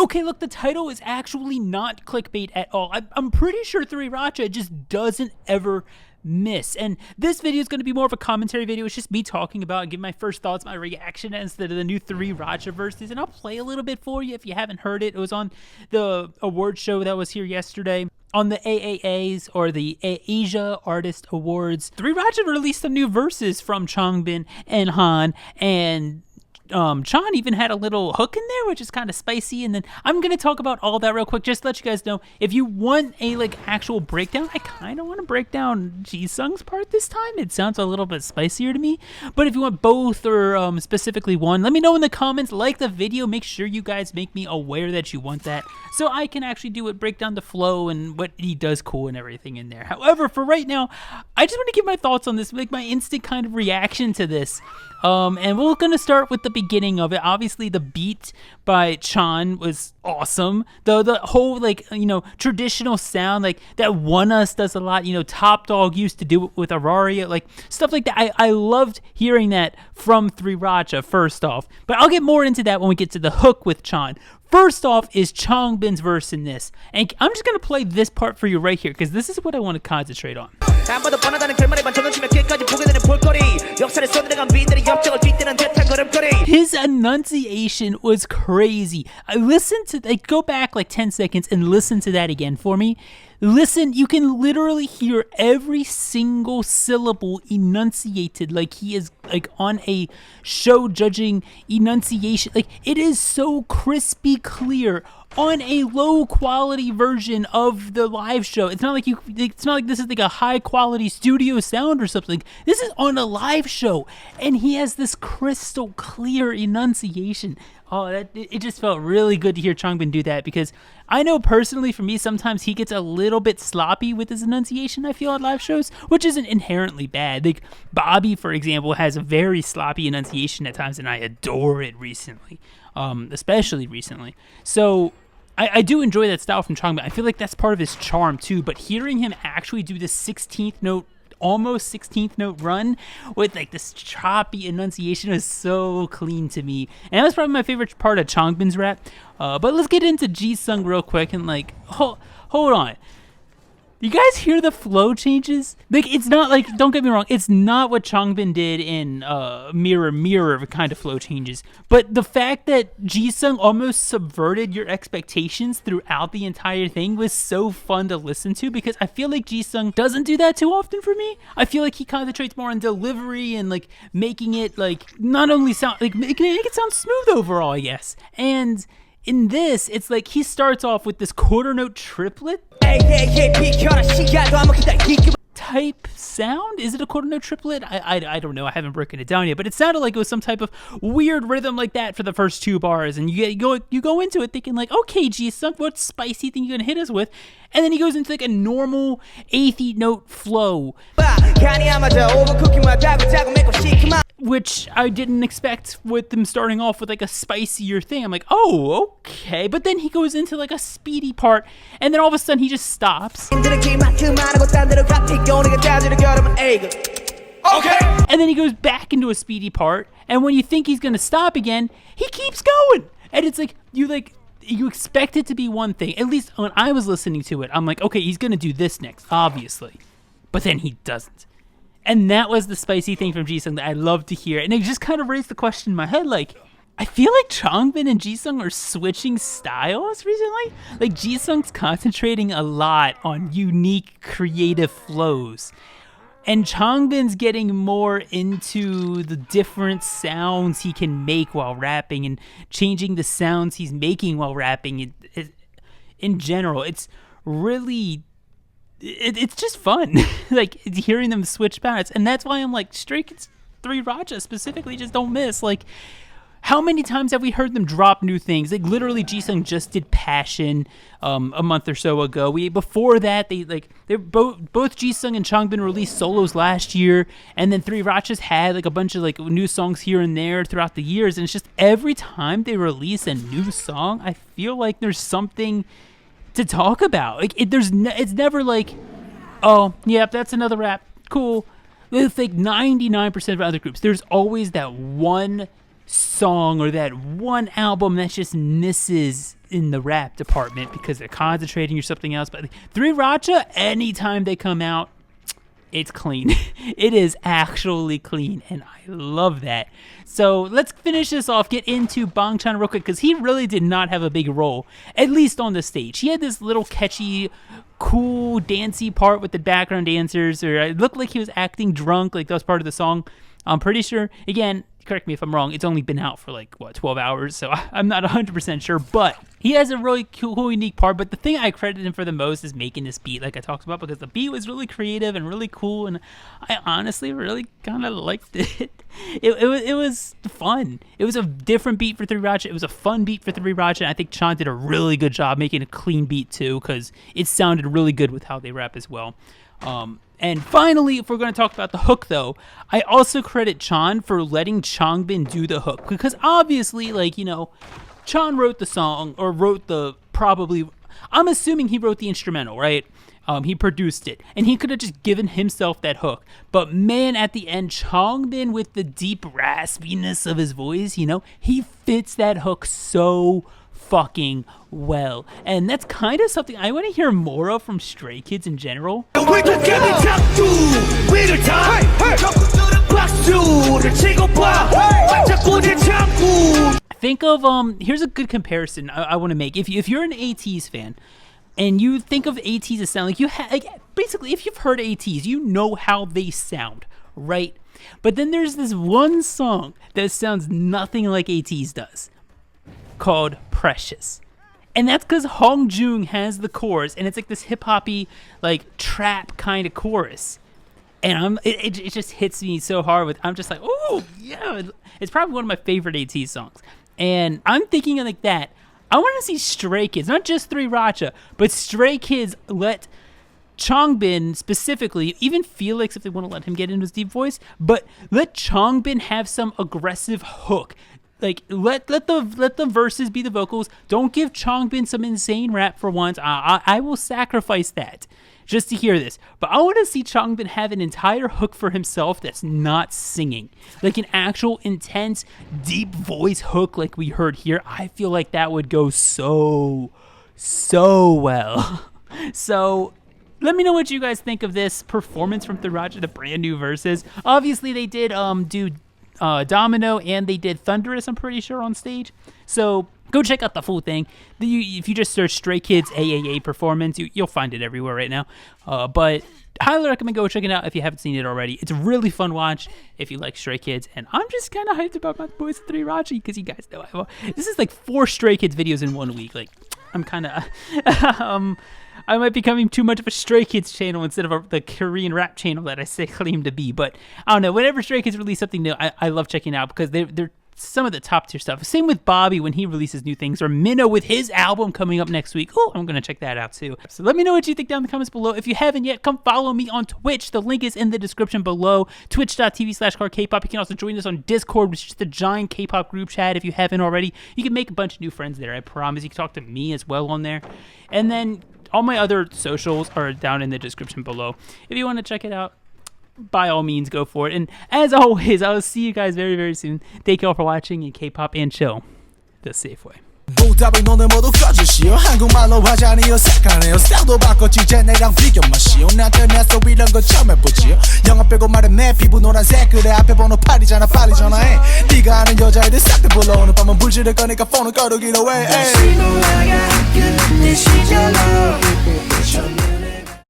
Okay, look, the title is actually not clickbait at all. I'm pretty sure 3RACHA just doesn't ever miss. And this video is going to be more of a commentary video. It's just me talking about and giving my first thoughts, my reaction as to the new 3RACHA verses. And I'll play a little bit for you if you haven't heard it. It was on the award show that was here yesterday. On the AAAs, or the Asia Artist Awards, 3RACHA released some new verses from Changbin and Han, and Chan even had a little hook in there, which is kind of spicy. And then I'm gonna talk about all that real quick, just to let you guys know, if you want a actual breakdown, I kind of want to break down Jisung's part this time. It sounds a little bit spicier to me, but if you want both, or specifically one, let me know in the comments. Like the video, make sure you guys make me aware that you want that, so I can actually do it, break down the flow and what he does cool and everything in there. However, for right now, I just want to give my thoughts on this, my instant kind of reaction to this. And we're gonna start with the beginning of it. Obviously, the beat by Chan was awesome. The whole traditional sound that One Us does a lot. Top Dog used to do it with Auraria, stuff like that. I loved hearing that from 3RACHA first off, but I'll get more into that when we get to the hook with Chan. First off is Changbin's verse in this, and I'm just gonna play this part for you right here because this is what I want to concentrate on. His enunciation was crazy. I listened to, go back 10 seconds and listen to that again for me. Listen, you can literally hear every single syllable enunciated like he is on a show judging enunciation. It is so crispy clear on a low quality version of the live show. It's not like this is a high quality studio sound or something. This is on a live show, and he has this crystal clear enunciation. Oh, it just felt really good to hear Changbin do that, because I know personally for me, sometimes he gets a little bit sloppy with his enunciation, I feel, on live shows, which isn't inherently bad. Bobby, for example, has a very sloppy enunciation at times, and I adore it recently, especially recently. So I do enjoy that style from Changbin. I feel like that's part of his charm too, but hearing him actually do the 16th note, almost 16th note run with this choppy enunciation is so clean to me, and that was probably my favorite part of Changbin's rap. But let's get into Jisung real quick and hold on. You guys hear the flow changes? It's not don't get me wrong, it's not what Changbin did in Mirror Mirror kind of flow changes, but the fact that Jisung almost subverted your expectations throughout the entire thing was so fun to listen to, because I feel like Jisung doesn't do that too often for me. I feel like he concentrates more on delivery and making it not only sound make it sound smooth overall, I guess. And in this, it's he starts off with this quarter note triplet type sound. Is it a quarter note triplet? I don't know. I haven't broken it down yet, but it sounded like it was some type of weird rhythm like that for the first two bars, and you go into it thinking okay, Jisung, what spicy thing you gonna hit us with? And then he goes into a normal 8th note flow, which I didn't expect with them starting off with a spicier thing. I'm oh, okay. But then he goes into a speedy part, and then all of a sudden he just stops. Okay. And then he goes back into a speedy part, and when you think he's gonna stop again, he keeps going. And it's you expect it to be one thing. At least when I was listening to it, I'm okay, he's gonna do this next, obviously. But then he doesn't. And that was the spicy thing from Jisung that I love to hear. And it just kind of raised the question in my head, I feel like Changbin and Jisung are switching styles recently. Jisung's concentrating a lot on unique, creative flows, and Changbin's getting more into the different sounds he can make while rapping and changing the sounds he's making while rapping. In general, it's really... It's just fun, hearing them switch balance, and that's why I'm Stray Kids 3RACHA specifically just don't miss. How many times have we heard them drop new things? Literally, Jisung just did Passion a month or so ago. Before that, they both Jisung and Changbin released solos last year, and then 3RACHA's had a bunch of new songs here and there throughout the years, and it's just every time they release a new song, I feel like there's something to talk about. It's never oh, yeah, that's another rap, cool. With 99% of other groups, there's always that one song or that one album that just misses in the rap department because they're concentrating or something else. But 3RACHA, anytime they come out, it's clean. It is actually clean, and I love that. So let's finish this off, get into Bangchan real quick, because he really did not have a big role, at least on the stage. He had this little catchy, cool, dancey part with the background dancers, or it looked like he was acting drunk, like that was part of the song. I'm pretty sure, again, correct me if I'm wrong, it's only been out for like, 12 hours, so I'm not 100% sure, but he has a really cool, unique part. But the thing I credit him for the most is making this beat, like I talked about, because the beat was really creative and really cool, and I honestly really kind of liked it. It was fun. It was a different beat for 3RACHA. It was a fun beat for 3RACHA, and I think Chan did a really good job making a clean beat too, because it sounded really good with how they rap as well. And finally, if we're going to talk about the hook, though, I also credit Chan for letting Changbin do the hook, because obviously, like, Chan wrote the song, or I'm assuming he wrote the instrumental, right? He produced it, and he could have just given himself that hook. But man, at the end, Changbin, with the deep raspiness of his voice, he fits that hook so fucking well, and that's kind of something I want to hear more of from Stray Kids in general. Think of here's a good comparison I want to make. If you're an ATEEZ fan and you think of ATEEZ as sound basically, if you've heard ATEEZ, you know how they sound, right? But then there's this one song that sounds nothing like ATEEZ does, called Precious. And that's because Hongjung has the chorus, and it's like this hip-hoppy, like, trap kind of chorus. And it just hits me so hard I'm just like, oh, yeah. It's probably one of my favorite ATEEZ songs. And I'm thinking like that. I want to see Stray Kids, not just 3RACHA, but Stray Kids let Changbin specifically, even Felix if they want to let him get into his deep voice, but let Changbin have some aggressive hook. Like, let the verses be the vocals. Don't give Changbin some insane rap for once. I will sacrifice that just to hear this. But I want to see Changbin have an entire hook for himself that's not singing. Like an actual intense, deep voice hook like we heard here. I feel like that would go so well. So let me know what you guys think of this performance from 3RACHA, the brand new verses. Obviously, they did do Domino, and they did Thunderous, I'm pretty sure, on stage. So go check out the full thing. If you just search Stray Kids AAA performance, you'll find it everywhere right now. But highly recommend go check it out if you haven't seen it already. It's a really fun watch if you like Stray Kids, and I'm just kind of hyped about my boys 3RACHA, because you guys know this is like 4 Stray Kids videos in 1 week. Like, I'm kind of I might be becoming too much of a Stray Kids channel instead of the Korean rap channel that I say claim to be. But I don't know, whenever Stray Kids release something new, I love checking out, because they're some of the top tier stuff. Same with Bobby when he releases new things, or Minnow with his album coming up next week. Oh, I'm going to check that out too. So let me know what you think down in the comments below. If you haven't yet, come follow me on Twitch. The link is in the description below, twitch.tv/CarKpop. You can also join us on Discord, which is just a giant K-pop group chat. If you haven't already, you can make a bunch of new friends there. I promise. You can talk to me as well on there. And then all my other socials are down in the description below. If you want to check it out, by all means, go for it. And as always, I will see you guys very, very soon. Thank you all for watching, and K-pop and chill the safe way. 보답을 너네 모두 꺼주시오. 한국말로 하자니요 색하네요. 스타일도 바꿨지 이제 내랑 비교 마시오. 나한테 내 소리 이런 거 처음 해보지요. 영화 빼고 말해 내 피부 노란색. 그래 앞에 번호 8이잖아 빨리 전화해. 네가 아는 여자애들 싹 다 불러. 오늘 밤은 불지를 거니까 폰을 꺼두기로 해.